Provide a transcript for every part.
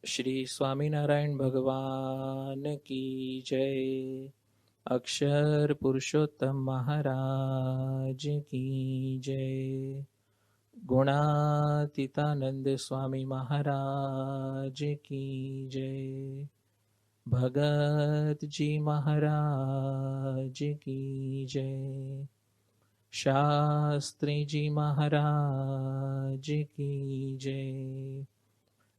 श्री स्वामीनारायण भगवान की जय। अक्षर पुरुषोत्तम महाराज की जय। गुणातीतानंद स्वामी महाराज की जय। भगत जी महाराज की जय। शास्त्री जी महाराज की जय।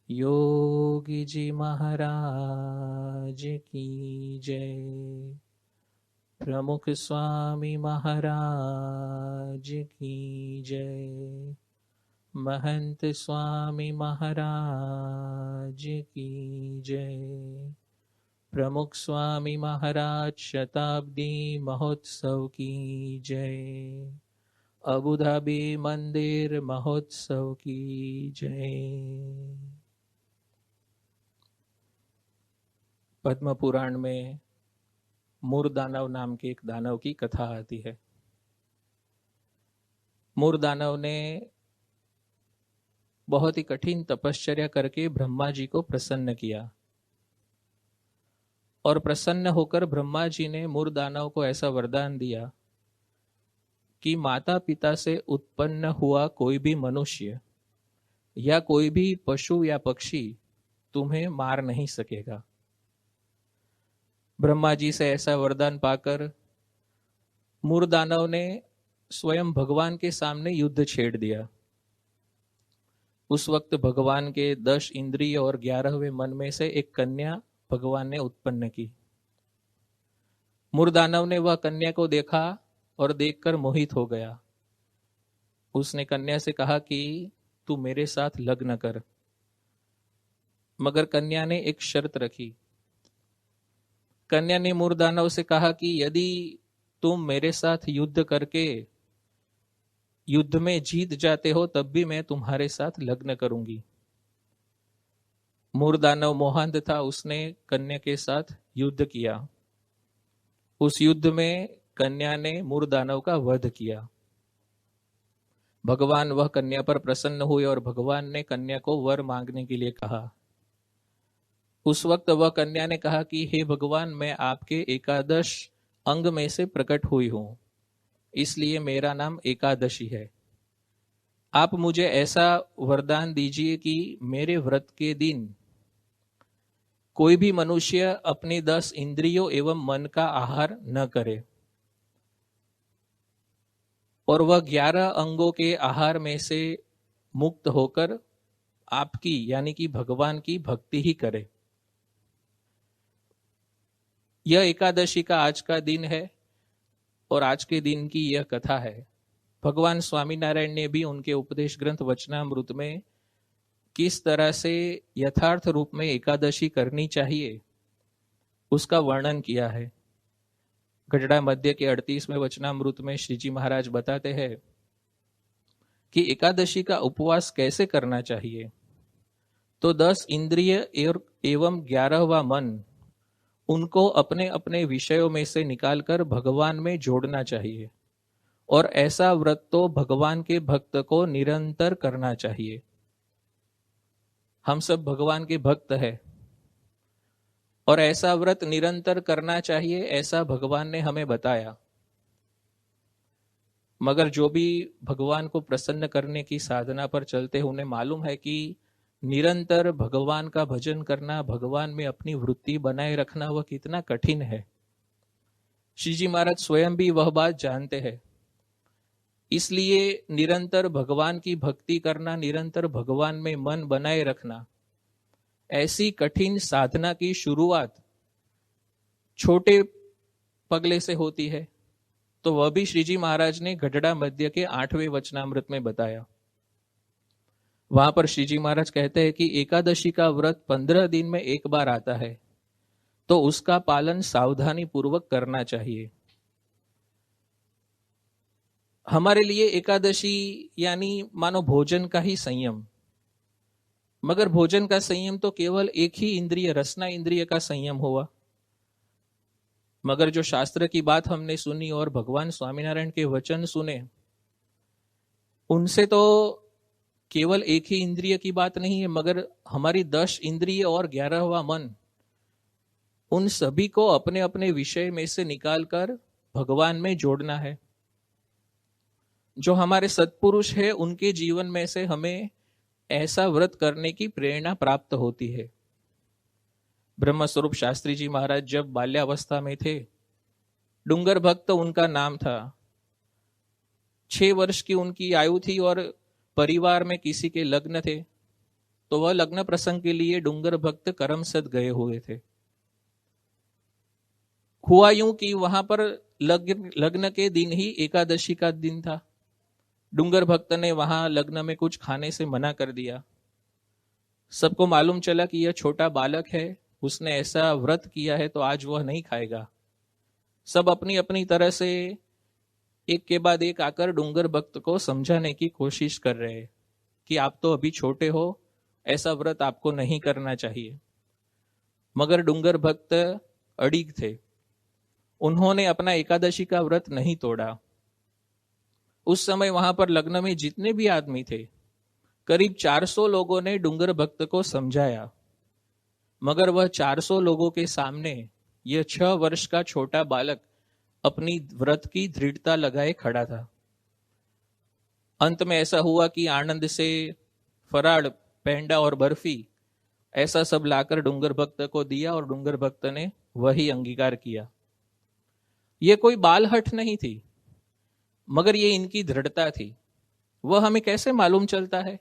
योगी जी महाराज की जय। प्रमुख स्वामी महाराज की जय। महंत स्वामी महाराज की जय। प्रमुख स्वामी महाराज शताब्दी महोत्सव की जय। अबू धाबी मंदिर महोत्सव की जय। पद्म पुराण में मूर दानव नाम के एक दानव की कथा आती है। मूर दानव ने बहुत ही कठिन तपश्चर्या करके ब्रह्मा जी को प्रसन्न किया और प्रसन्न होकर ब्रह्मा जी ने मूर दानव को ऐसा वरदान दिया कि माता पिता से उत्पन्न हुआ कोई भी मनुष्य या कोई भी पशु या पक्षी तुम्हें मार नहीं सकेगा। ब्रह्मा जी से ऐसा वरदान पाकर मूर दानव ने स्वयं भगवान के सामने युद्ध छेड़ दिया। उस वक्त भगवान के 10 इंद्रिय और 11वें मन में से एक कन्या भगवान ने उत्पन्न की। मूर दानव ने वह कन्या को देखा और देखकर मोहित हो गया। उसने कन्या से कहा कि तू मेरे साथ लग्न कर, मगर कन्या ने एक शर्त रखी। कन्या ने मूर दानव से कहा कि यदि तुम मेरे साथ युद्ध करके युद्ध में जीत जाते हो तब भी मैं तुम्हारे साथ लग्न करूंगी। मूर दानव मोहांध था, उसने कन्या के साथ युद्ध किया। उस युद्ध में कन्या ने मूर दानव का वध किया। भगवान वह कन्या पर प्रसन्न हुए और भगवान ने कन्या को वर मांगने के लिए कहा। उस वक्त वह कन्या ने कहा कि हे भगवान, मैं आपके एकादश अंग में से प्रकट हुई हूं, इसलिए मेरा नाम एकादशी है। आप मुझे ऐसा वरदान दीजिए कि मेरे व्रत के दिन कोई भी मनुष्य अपनी 10 इंद्रियों एवं मन का आहार न करे और वह 11 अंगों के आहार में से मुक्त होकर आपकी यानी कि भगवान की भक्ति ही करे। यह एकादशी का आज का दिन है और आज के दिन की यह कथा है। भगवान स्वामीनारायण ने भी उनके उपदेश ग्रंथ वचनामृत में किस तरह से यथार्थ रूप में एकादशी करनी चाहिए उसका वर्णन किया है। गढ़ड़ा मध्य के 38वें वचनामृत में श्री जी महाराज बताते हैं कि एकादशी का उपवास कैसे करना चाहिए। तो 10 इंद्रिय एवं 11वां मन, उनको अपने अपने विषयों में से निकालकर भगवान में जोड़ना चाहिए और ऐसा व्रत तो भगवान के भक्त को निरंतर करना चाहिए। हम सब भगवान के भक्त हैं और ऐसा व्रत निरंतर करना चाहिए, ऐसा भगवान ने हमें बताया। मगर जो भी भगवान को प्रसन्न करने की साधना पर चलते हैं उन्हें मालूम है कि निरंतर भगवान का भजन करना, भगवान में अपनी वृत्ति बनाए रखना वह कितना कठिन है। श्री जी महाराज स्वयं भी वह बात जानते हैं। इसलिए निरंतर भगवान की भक्ति करना, निरंतर भगवान में मन बनाए रखना, ऐसी कठिन साधना की शुरुआत छोटे पगले से होती है। तो वह भी श्री जी महाराज ने गढ़ड़ा मध्य के 8वें वचनामृत में बताया। वहां पर श्री जी महाराज कहते हैं कि एकादशी का व्रत 15 दिन में एक बार आता है, तो उसका पालन सावधानी पूर्वक करना चाहिए। हमारे लिए एकादशी यानी मानो भोजन का ही संयम, मगर भोजन का संयम तो केवल एक ही इंद्रिय, रसना इंद्रिय का संयम हुआ। मगर जो शास्त्र की बात हमने सुनी और भगवान स्वामीनारायण के वचन सुने, उनसे तो केवल एक ही इंद्रिय की बात नहीं है, मगर हमारी 10 इंद्रिय और 11वां मन, उन सभी को अपने अपने विषय में से निकालकर भगवान में जोड़ना है। जो हमारे सत्पुरुष है उनके जीवन में से हमें ऐसा व्रत करने की प्रेरणा प्राप्त होती है। ब्रह्म स्वरूप शास्त्री जी महाराज जब बाल्यावस्था में थे, डूंगर भक्त उनका नाम था, 6 वर्ष की उनकी आयु थी और परिवार में किसी के लग्न थे, तो वह लग्न प्रसंग के लिए डूंगर भक्त करमसद गए हुए थे। हुआ यूं कि वहां पर लग्न के दिन ही एकादशी का दिन था। डूंगर भक्त ने वहां लग्न में कुछ खाने से मना कर दिया। सबको मालूम चला कि यह छोटा बालक है, उसने ऐसा व्रत किया है तो आज वह नहीं खाएगा। सब अपनी अपनी तरह से एक के बाद एक आकर डूंगर भक्त को समझाने की कोशिश कर रहे हैं कि आप तो अभी छोटे हो, ऐसा व्रत आपको नहीं करना चाहिए। मगर डूंगर भक्त अड़िग थे, उन्होंने अपना एकादशी का व्रत नहीं तोड़ा। उस समय वहां पर लग्न में जितने भी आदमी थे, करीब 400 लोगों ने डूंगर भक्त को समझाया, मगर वह 400 लोगों के सामने यह 6 वर्ष का छोटा बालक अपनी व्रत की दृढ़ता लगाए खड़ा था। अंत में ऐसा हुआ कि आनंद से फराड़, पेंडा और बर्फी ऐसा सब लाकर डूंगर भक्त को दिया और डूंगर भक्त ने वही अंगीकार किया। यह कोई बाल हठ नहीं थी, मगर ये इनकी दृढ़ता थी। वह हमें कैसे मालूम चलता है?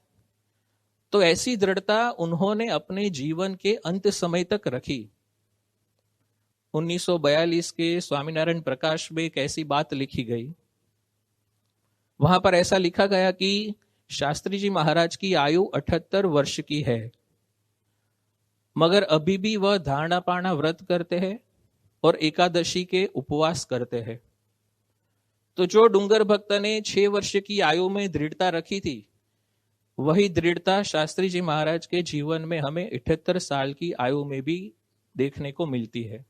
तो ऐसी दृढ़ता उन्होंने अपने जीवन के अंत समय तक रखी। 1942 के स्वामीनारायण प्रकाश में एक ऐसी बात लिखी गई, वहां पर ऐसा लिखा गया कि शास्त्री जी महाराज की आयु 78 वर्ष की है, मगर अभी भी वह धारणा पाणा व्रत करते हैं और एकादशी के उपवास करते हैं। तो जो डूंगर भक्त ने 6 वर्ष की आयु में दृढ़ता रखी थी, वही दृढ़ता शास्त्री जी महाराज के जीवन में हमें 78 साल की आयु में भी देखने को मिलती है।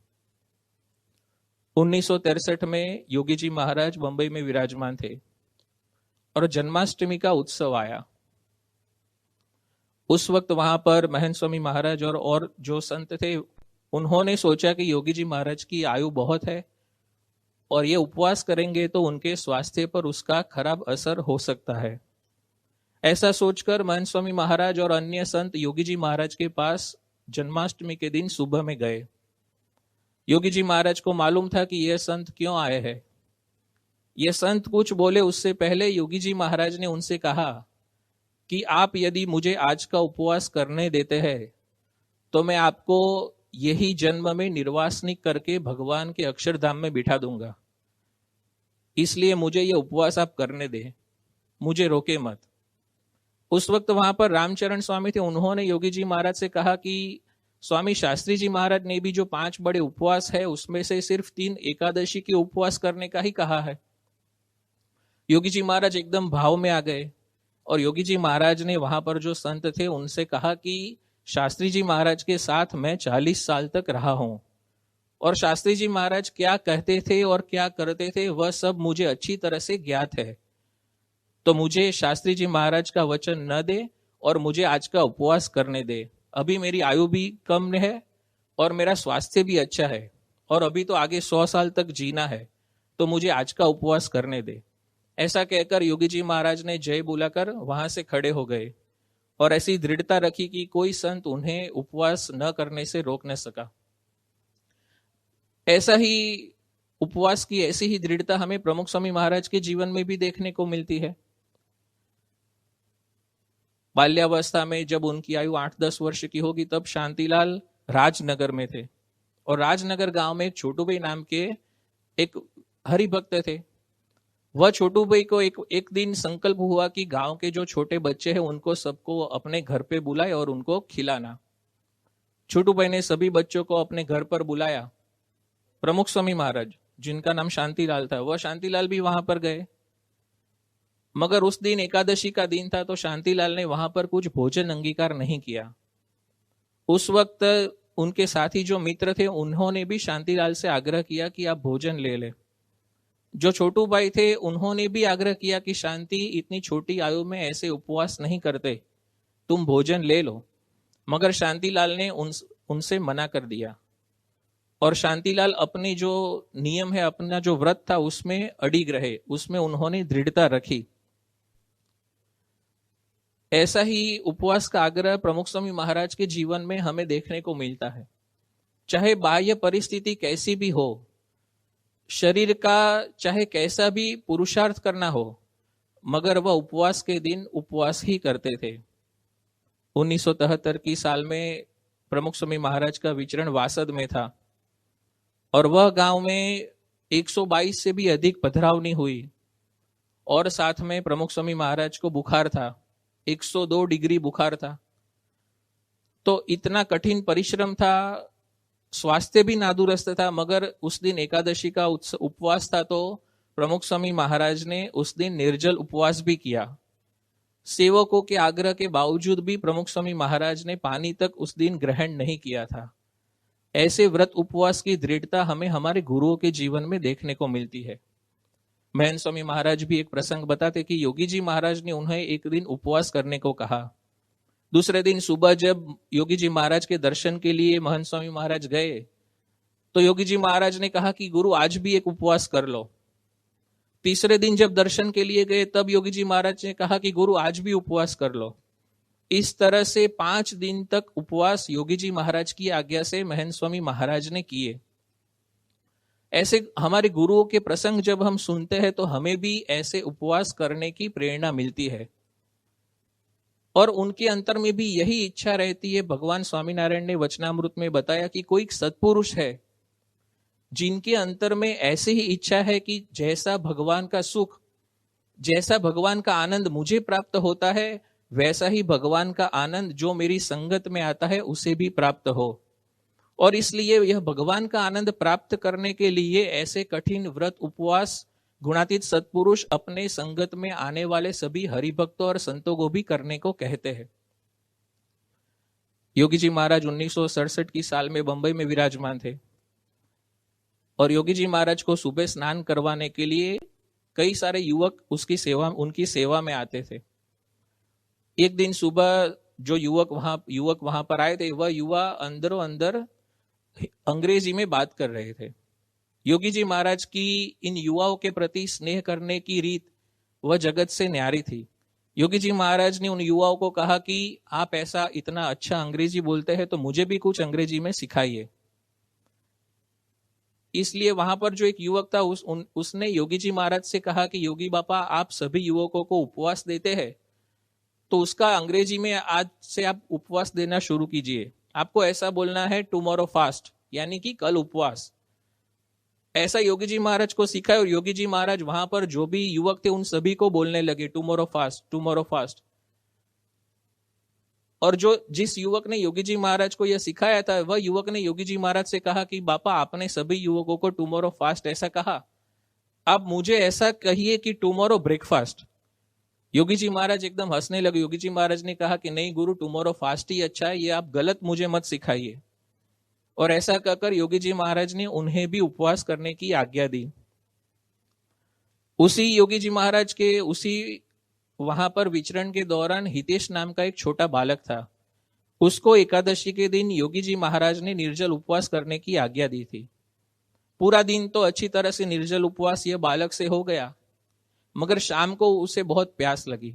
1963 में योगी जी महाराज मुंबई में विराजमान थे और जन्माष्टमी का उत्सव आया। उस वक्त वहां पर महंत स्वामी महाराज और जो संत थे, उन्होंने सोचा कि योगी जी महाराज की आयु बहुत है और ये उपवास करेंगे तो उनके स्वास्थ्य पर उसका खराब असर हो सकता है। ऐसा सोचकर महंत स्वामी महाराज और अन्य संत योगी जी महाराज के पास जन्माष्टमी के दिन सुबह में गए। योगी जी महाराज को मालूम था कि यह संत क्यों आए हैं। यह संत कुछ बोले उससे पहले योगी जी महाराज ने उनसे कहा कि आप यदि मुझे आज का उपवास करने देते हैं तो मैं आपको यही जन्म में निर्वासनिक करके भगवान के अक्षरधाम में बिठा दूंगा, इसलिए मुझे यह उपवास आप करने दें, मुझे रोके मत। उस वक्त वहां पर रामचरण स्वामी थे, उन्होंने योगी जी महाराज से कहा कि स्वामी शास्त्री जी महाराज ने भी जो 5 बड़े उपवास है उसमें से सिर्फ 3 एकादशी के उपवास करने का ही कहा है। योगी जी महाराज एकदम भाव में आ गए और योगी जी महाराज ने वहां पर जो संत थे उनसे कहा कि शास्त्री जी महाराज के साथ मैं 40 साल तक रहा हूं और शास्त्री जी महाराज क्या कहते थे और क्या करते थे वह सब मुझे अच्छी तरह से ज्ञात है। तो मुझे शास्त्री जी महाराज का वचन न दे और मुझे आज का उपवास करने दे। अभी मेरी आयु भी कम है और मेरा स्वास्थ्य भी अच्छा है और अभी तो आगे 100 साल तक जीना है, तो मुझे आज का उपवास करने दे। ऐसा कहकर योगी जी महाराज ने जय बुलाकर वहां से खड़े हो गए और ऐसी दृढ़ता रखी कि कोई संत उन्हें उपवास न करने से रोक न सका। ऐसा ही उपवास की ऐसी ही दृढ़ता हमें प्रमुख स्वामी महाराज के जीवन में भी देखने को मिलती है। बाल्यावस्था में जब उनकी आयु 8-10 वर्ष की होगी तब शांतिलाल राजनगर में थे और राजनगर गांव में छोटू भाई नाम के एक हरिभक्त थे। वह छोटू भाई को एक दिन संकल्प हुआ कि गांव के जो छोटे बच्चे हैं उनको सबको अपने घर पे बुलाए और उनको खिलाना। छोटू भाई ने सभी बच्चों को अपने घर पर बुलाया। प्रमुख स्वामी महाराज जिनका नाम शांतिलाल था, वह शांतिलाल भी वहां पर गए, मगर उस दिन एकादशी का दिन था तो शांतिलाल ने वहां पर कुछ भोजन अंगीकार नहीं किया। उस वक्त उनके साथी जो मित्र थे उन्होंने भी शांतिलाल से आग्रह किया कि आप भोजन ले ले, जो छोटू भाई थे उन्होंने भी आग्रह किया कि शांति, इतनी छोटी आयु में ऐसे उपवास नहीं करते, तुम भोजन ले लो। मगर शांतिलाल ने उनसे मना कर दिया और शांतिलाल अपने जो नियम है, अपना जो व्रत था उसमें अडिग रहे, उसमें उन्होंने दृढ़ता रखी। ऐसा ही उपवास का आग्रह प्रमुख स्वामी महाराज के जीवन में हमें देखने को मिलता है। चाहे बाह्य परिस्थिति कैसी भी हो, शरीर का चाहे कैसा भी पुरुषार्थ करना हो, मगर वह उपवास के दिन उपवास ही करते थे। 1973 की साल में प्रमुख स्वामी महाराज का विचरण वासद में था और वह गांव में 122 से भी अधिक पधरावनी हुई और साथ में प्रमुख स्वामी महाराज को बुखार था, 102 डिग्री बुखार था। तो इतना कठिन परिश्रम था, स्वास्थ्य भी नादुरुस्त था, मगर उस दिन एकादशी का उपवास था तो प्रमुख स्वामी महाराज ने उस दिन निर्जल उपवास भी किया। सेवकों के आग्रह के बावजूद भी प्रमुख स्वामी महाराज ने पानी तक उस दिन ग्रहण नहीं किया था। ऐसे व्रत उपवास की दृढ़ता हमें हमारे गुरुओं के जीवन में देखने को मिलती है। महंत स्वामी महाराज भी एक प्रसंग बताते कि योगी जी महाराज ने उन्हें एक दिन उपवास करने को कहा। दूसरे दिन सुबह जब योगी जी महाराज के दर्शन के लिए महंत स्वामी महाराज गए तो योगी जी महाराज ने कहा कि गुरु आज भी एक उपवास कर लो। तीसरे दिन जब दर्शन के लिए गए तब योगी जी महाराज ने कहा कि गुरु आज भी उपवास कर लो। इस तरह से 5 दिन तक उपवास योगी जी महाराज की आज्ञा से महंत स्वामी महाराज ने किए। ऐसे हमारे गुरुओं के प्रसंग जब हम सुनते हैं तो हमें भी ऐसे उपवास करने की प्रेरणा मिलती है और उनके अंतर में भी यही इच्छा रहती है। भगवान स्वामीनारायण ने वचनामृत में बताया कि कोई सत्पुरुष है जिनके अंतर में ऐसे ही इच्छा है कि जैसा भगवान का सुख, जैसा भगवान का आनंद मुझे प्राप्त होता है, वैसा ही भगवान का आनंद जो मेरी संगत में आता है उसे भी प्राप्त हो। और इसलिए यह भगवान का आनंद प्राप्त करने के लिए ऐसे कठिन व्रत उपवास गुणातीत सत्पुरुष अपने संगत में आने वाले सभी हरिभक्तों और संतों को भी करने को कहते हैं। योगी जी महाराज 1967 की साल में बंबई में विराजमान थे और योगी जी महाराज को सुबह स्नान करवाने के लिए कई सारे युवक उनकी सेवा में आते थे। एक दिन सुबह जो युवक वहां पर आए थे, वह युवा अंदरों अंदर अंग्रेजी में बात कर रहे थे। योगी जी महाराज की इन युवाओं के प्रति स्नेह करने की रीत वह जगत से न्यारी थी। योगी जी महाराज ने उन युवाओं को कहा कि आप ऐसा इतना अच्छा अंग्रेजी बोलते हैं तो मुझे भी कुछ अंग्रेजी में सिखाइए। इसलिए वहां पर जो एक युवक था उसने योगी जी महाराज से कहा कि योगी बापा, आप सभी युवकों को उपवास देते हैं तो उसका अंग्रेजी में आज से आप उपवास देना शुरू कीजिए। आपको ऐसा बोलना है टुमारो फास्ट, यानी कि कल उपवास। ऐसा योगी जी महाराज को सिखाया और योगी जी महाराज वहां पर जो भी युवक थे उन सभी को बोलने लगे टुमारो फास्ट, टुमारो फास्ट। और जिस युवक ने योगी जी महाराज को यह सिखाया था, वह युवक ने योगी जी महाराज से कहा कि बापा, आपने सभी युवकों को टुमारो फास्ट ऐसा कहा, आप मुझे ऐसा कहिए कि टुमारो ब्रेकफास्ट। योगी जी महाराज एकदम हंसने लगे। योगी जी महाराज ने कहा कि नहीं गुरु, टुमारो फास्ट ही अच्छा है, ये आप गलत मुझे मत सिखाइए। और ऐसा कहकर योगी जी महाराज ने उन्हें भी उपवास करने की आज्ञा दी। उसी योगी जी महाराज के वहां पर विचरण के दौरान हितेश नाम का एक छोटा बालक था। उसको एकादशी के दिन योगी जी महाराज ने निर्जल उपवास करने की आज्ञा दी थी। पूरा दिन तो अच्छी तरह से निर्जल उपवास यह बालक से हो गया, मगर शाम को उसे बहुत प्यास लगी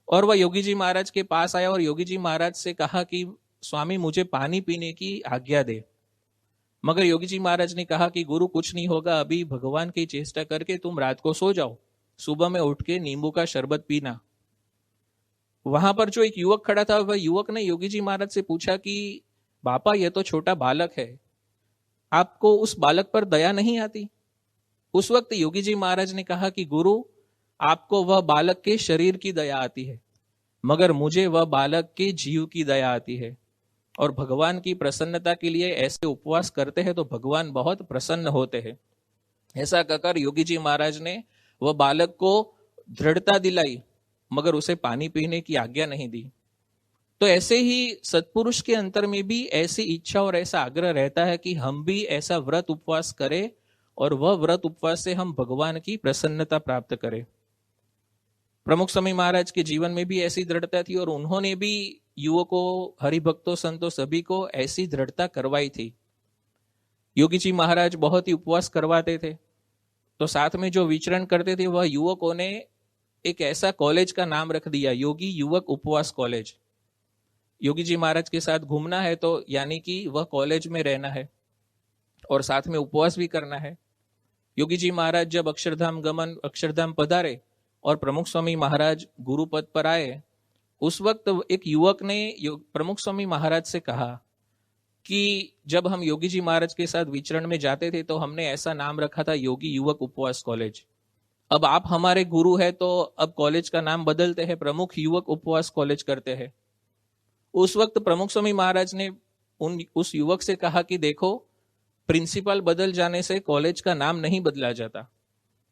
और वह योगी जी महाराज के पास आया और योगी जी महाराज से कहा कि स्वामी, मुझे पानी पीने की आज्ञा दे। मगर योगी जी महाराज ने कहा कि गुरु, कुछ नहीं होगा, अभी भगवान की चेष्टा करके तुम रात को सो जाओ, सुबह में उठ के नींबू का शरबत पीना। वहां पर जो एक युवक खड़ा था, वह युवक ने योगी जी महाराज से पूछा कि बापा, यह तो छोटा बालक है, आपको उस बालक पर दया नहीं आती? उस वक्त योगी जी महाराज ने कहा कि गुरु, आपको वह बालक के शरीर की दया आती है, मगर मुझे वह बालक के जीव की दया आती है। और भगवान की प्रसन्नता के लिए ऐसे उपवास करते हैं तो भगवान बहुत प्रसन्न होते हैं। ऐसा कहकर योगी जी महाराज ने वह बालक को दृढ़ता दिलाई, मगर उसे पानी पीने की आज्ञा नहीं दी। तो ऐसे ही सत्पुरुष के अंतर में भी ऐसी इच्छा और ऐसा आग्रह रहता है कि हम भी ऐसा व्रत उपवास करें और वह व्रत उपवास से हम भगवान की प्रसन्नता प्राप्त करें। प्रमुख स्वामी महाराज के जीवन में भी ऐसी दृढ़ता थी और उन्होंने भी युवकों, हरिभक्तों, संतों सभी को ऐसी दृढ़ता करवाई थी। योगी जी महाराज बहुत ही उपवास करवाते थे, तो साथ में जो विचरण करते थे वह युवकों ने एक ऐसा कॉलेज का नाम रख दिया, योगी युवक उपवास कॉलेज। योगी जी महाराज के साथ घूमना है तो यानी कि वह कॉलेज में रहना है और साथ में उपवास भी करना है। योगी जी महाराज जब अक्षरधाम पधारे और प्रमुख स्वामी महाराज गुरु पद पर आए, उस वक्त एक युवक ने प्रमुख स्वामी महाराज से कहा कि जब हम योगी जी महाराज के साथ विचरण में जाते थे तो हमने ऐसा नाम रखा था, योगी युवक उपवास कॉलेज। अब आप हमारे गुरु है तो अब कॉलेज का नाम बदलते हैं, प्रमुख युवक उपवास कॉलेज करते हैं। उस वक्त प्रमुख स्वामी महाराज ने उस युवक से कहा कि देखो, प्रिंसिपल बदल जाने से कॉलेज का नाम नहीं बदला जाता,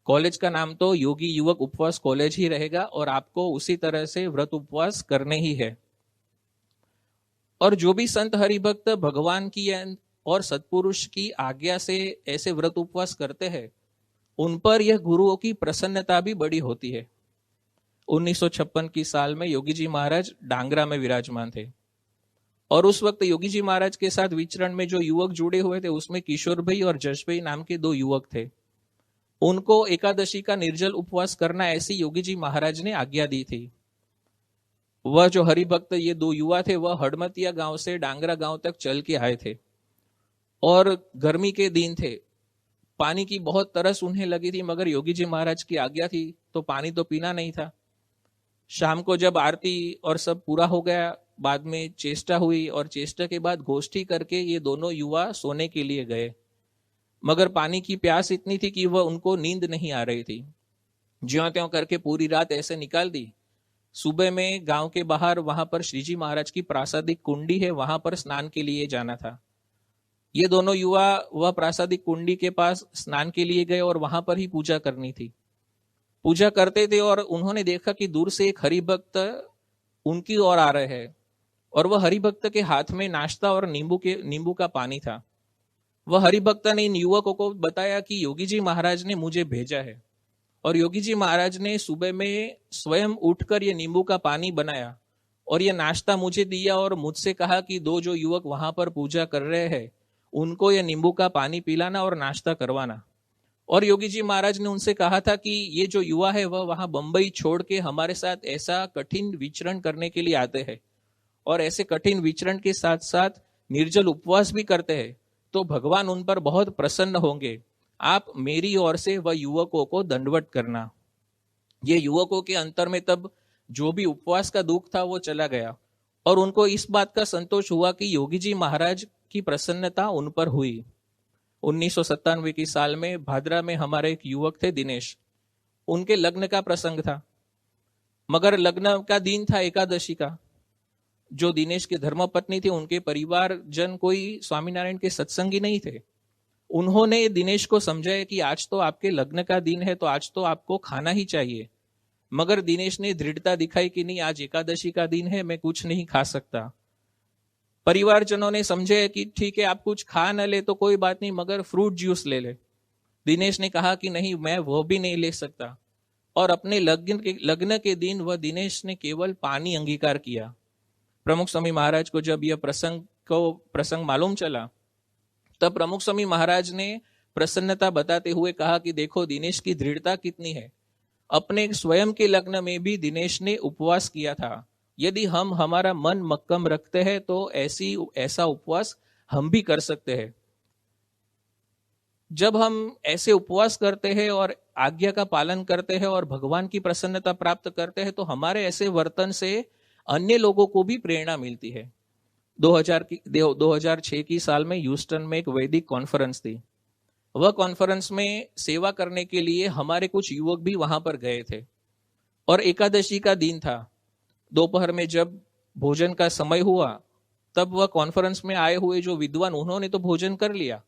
कॉलेज का नाम तो योगी युवक उपवास कॉलेज ही रहेगा और आपको उसी तरह से व्रत उपवास करने ही है। और जो भी संत हरिभक्त भगवान की और सत्पुरुष की आज्ञा से ऐसे व्रत उपवास करते हैं, उन पर यह गुरुओं की प्रसन्नता भी बड़ी होती है। 1956 की साल में योगी जी महाराज डांगरा में विराजमान थे और उस वक्त योगी जी महाराज के साथ विचरण में जो युवक जुड़े हुए थे उसमें किशोर भाई और जश भाई नाम के 2 युवक थे। उनको एकादशी का निर्जल उपवास करना ऐसी योगी जी महाराज ने आज्ञा दी थी। वह जो हरिभक्त ये 2 युवा थे वह हड़मतिया गांव से डांगरा गांव तक चल के आए थे और गर्मी के दिन थे, पानी की बहुत तरस उन्हें लगी थी, मगर योगी जी महाराज की आज्ञा थी तो पानी तो पीना नहीं था। शाम को जब आरती और सब पूरा हो गया, बाद में चेष्टा हुई और चेष्टा के बाद गोष्ठी करके ये दोनों युवा सोने के लिए गए, मगर पानी की प्यास इतनी थी कि वह उनको नींद नहीं आ रही थी। ज्यों त्यों करके पूरी रात ऐसे निकाल दी। सुबह में गांव के बाहर वहां पर श्रीजी महाराज की प्रासादिक कुंडी है, वहां पर स्नान के लिए जाना था। ये दोनों युवा वह प्रासादिक कुंडी के पास स्नान के लिए गए और वहां पर ही पूजा करनी थी। पूजा करते थे और उन्होंने देखा कि दूर से एक हरिभक्त उनकी ओर आ रहे हैं और वह हरिभक्त के हाथ में नाश्ता और नींबू का पानी था। वह हरिभक्त ने इन युवकों को बताया कि योगी जी महाराज ने मुझे भेजा है और योगी जी महाराज ने सुबह में स्वयं उठकर ये नींबू का पानी बनाया और ये नाश्ता मुझे दिया और मुझसे कहा कि 2 जो युवक वहां पर पूजा कर रहे हैं उनको ये नींबू का पानी पिलाना और नाश्ता करवाना। और योगी जी महाराज ने उनसे कहा था कि ये जो युवा है वह वहां बंबई छोड़ के हमारे साथ ऐसा कठिन विचरण करने के लिए आते हैं और ऐसे कठिन विचरण के साथ साथ निर्जल उपवास भी करते हैं, तो भगवान उन पर बहुत प्रसन्न होंगे। आप मेरी ओर से वह युवकों को दंडवत करना। ये युवकों के अंतर में तब जो भी उपवास का दुख था वो चला गया और उनको इस बात का संतोष हुआ कि योगी जी महाराज की प्रसन्नता उन पर हुई। 1997 की साल में भादरा में हमारे एक युवक थे दिनेश, उनके लग्न का प्रसंग था, मगर लग्न का दिन था एकादशी का। जो दिनेश के धर्मपत्नी थे उनके परिवारजन कोई स्वामीनारायण के सत्संगी नहीं थे। उन्होंने दिनेश को समझाया कि आज तो आपके लग्न का दिन है तो आज तो आपको खाना ही चाहिए, मगर दिनेश ने दृढ़ता दिखाई कि नहीं, आज एकादशी का दिन है, मैं कुछ नहीं खा सकता। परिवारजनों ने समझे कि ठीक है, आप कुछ खा न ले तो कोई बात नहीं, मगर फ्रूट जूस ले ले। दिनेश ने कहा कि नहीं, मैं वो भी नहीं ले सकता और अपने लग्न के दिन वह दिनेश ने केवल पानी अंगीकार किया। प्रमुख स्वामी महाराज को जब यह प्रसंग मालूम चला तब प्रमुख स्वामी महाराज ने प्रसन्नता बताते हुए कहा कि देखो दिनेश की दृढ़ता कितनी है। अपने स्वयं के लग्न में भी दिनेश ने उपवास किया था। यदि हम हमारा मन मक्कम रखते हैं तो ऐसा उपवास हम भी कर सकते हैं। जब हम ऐसे उपवास करते हैं और आज्ञा का पालन करते हैं और भगवान की प्रसन्नता प्राप्त करते हैं तो हमारे ऐसे वर्तन से अन्य लोगों को भी प्रेरणा मिलती है। 2006 की साल में ह्यूस्टन में एक वैदिक कॉन्फ्रेंस थी। वह कॉन्फ्रेंस में सेवा करने के लिए हमारे कुछ युवक भी वहां पर गए थे और एकादशी का दिन था। दोपहर में जब भोजन का समय हुआ तब वह कॉन्फ्रेंस में आए हुए जो विद्वान उन्होंने तो भोजन कर लिया,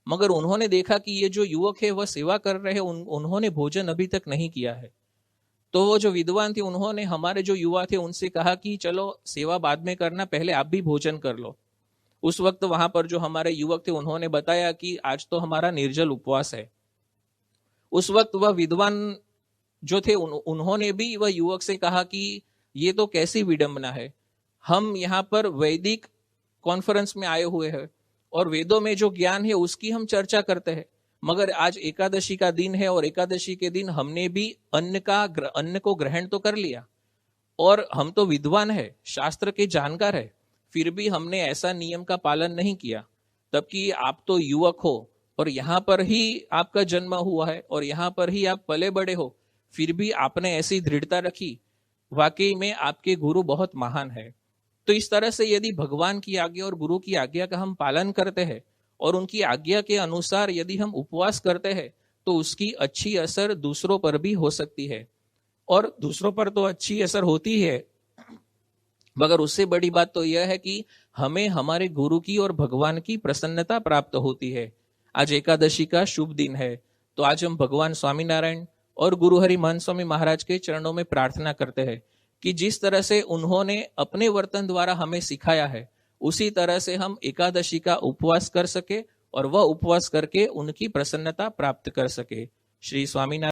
मगर उन्होंने देखा कि ये जो युवक है वह सेवा कर रहे हैं, उन्होंने भोजन अभी तक नहीं किया है। तो वो जो विद्वान थे उन्होंने हमारे जो युवा थे उनसे कहा कि चलो सेवा बाद में करना, पहले आप भी भोजन कर लो। उस वक्त वहां पर जो हमारे युवक थे उन्होंने बताया कि आज तो हमारा निर्जल उपवास है, उस वक्त वह विद्वान जो थे उन्होंने भी वह युवक से कहा कि ये तो कैसी विडंबना है, हम यहाँ पर वैदिक कॉन्फ्रेंस में आए हुए हैं और वेदों में जो ज्ञान है उसकी हम चर्चा करते हैं, मगर आज एकादशी का दिन है और एकादशी के दिन हमने भी अन्न को ग्रहण तो कर लिया और हम तो विद्वान है, शास्त्र के जानकार है, फिर भी हमने ऐसा नियम का पालन नहीं किया। तब कि आप तो युवक हो और यहाँ पर ही आपका जन्म हुआ है और यहाँ पर ही आप पले बड़े हो, फिर भी आपने ऐसी दृढ़ता रखी, वाकई में आपके गुरु बहुत महान है। तो इस तरह से यदि भगवान की आज्ञा और गुरु की आज्ञा का हम पालन करते हैं और उनकी आज्ञा के अनुसार यदि हम उपवास करते हैं तो उसकी अच्छी असर दूसरों पर भी हो सकती है, और दूसरों पर तो अच्छी असर होती है, मगर उससे बड़ी बात तो यह है कि हमें हमारे गुरु की और भगवान की प्रसन्नता प्राप्त होती है। आज एकादशी का शुभ दिन है, तो आज हम भगवान स्वामीनारायण और गुरु हरि महंत स्वामी महाराज के चरणों में प्रार्थना करते हैं कि जिस तरह से उन्होंने अपने वर्तन द्वारा हमें सिखाया है उसी तरह से हम एकादशी का उपवास कर सके और वह उपवास करके उनकी प्रसन्नता प्राप्त कर सके। श्री स्वामीनारायण।